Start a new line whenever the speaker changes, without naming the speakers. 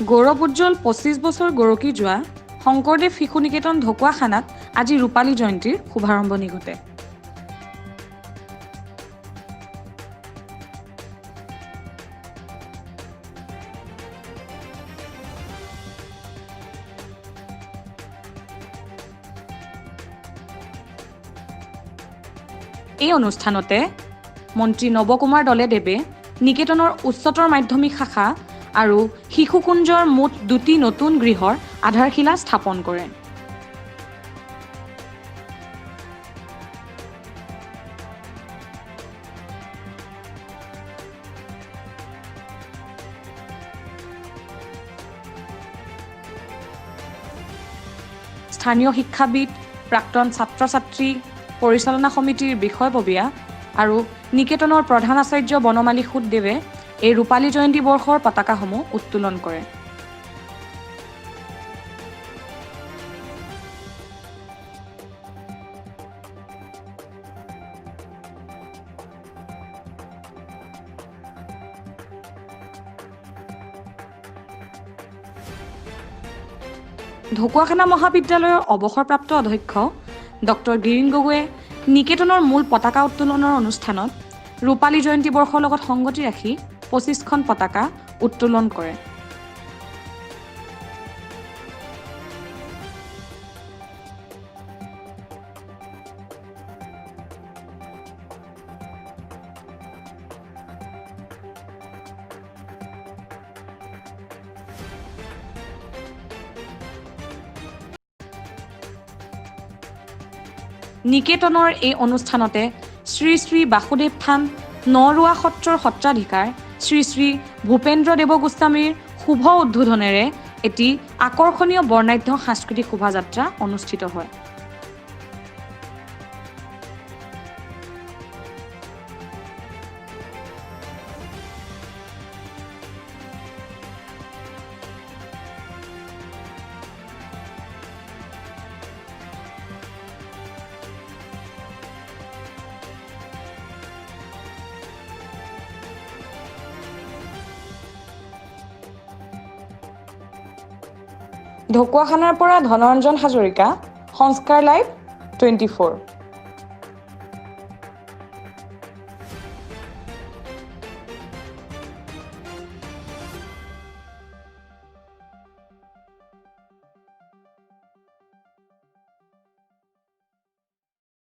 গৌৰৱ উজ্জ্বল ২৫ বছৰ গৰকি যোৱা শংকৰদেৱ শিশু নিকেতন ঢকুৱাখানাত আজি ৰূপালী জয়ন্তীৰ শুভাৰম্ভণি ঘটে। এই অনুষ্ঠানতে মন্ত্ৰী নৱকুমাৰ দলেদেৱে নিকেতনৰ উচ্চতৰ মাধ্যমিক শাখা আৰু শিশুকুঞ্জৰ মুঠ ২টি নতুন গৃহৰ আধাৰশিলা স্থাপন কৰে। স্থানীয় শিক্ষাবিদ, প্ৰাক্তন ছাত্ৰ-ছাত্ৰী, পৰিচালনা সমিতিৰ বিষয়ববীয়া আৰু নিকেতনৰ প্ৰধান আচাৰ্য বনমালী সুদদেৱে এই ৰূপালী জয়ন্তী বৰ্ষৰ পতাকাসমূহ উত্তোলন কৰে। ঢকুৱাখানা মহাবিদ্যালয়ৰ অৱসৰপ্ৰাপ্ত অধ্যক্ষ ডক্টৰ গিৰীন গগৈয়ে নিকেতনৰ মূল পতাকা উত্তোলনৰ অনুষ্ঠানত ৰূপালী জয়ন্তী বৰ্ষৰ লগত সংগতি ৰাখি ২৫খন পতাকা উত্তোলন কৰে। নিকেতনৰ এই অনুষ্ঠানতে শ্ৰী শ্ৰী বাসুদেৱ থান নৰুৱা সত্ৰৰ সত্ৰাধিকাৰ শ্ৰী শ্ৰী ভূপেন্দ্ৰ দেৱ গোস্বামীৰ শুভ উদ্বোধনেৰে এটি আকৰ্ষণীয় বৰ্ণাঢ্য সাংস্কৃতিক শোভাযাত্ৰা অনুষ্ঠিত হয়। ঢকুৱাখানাৰ পৰা ধনৰঞ্জন হাজৰিকা, সংস্কাৰ লাইভ 24।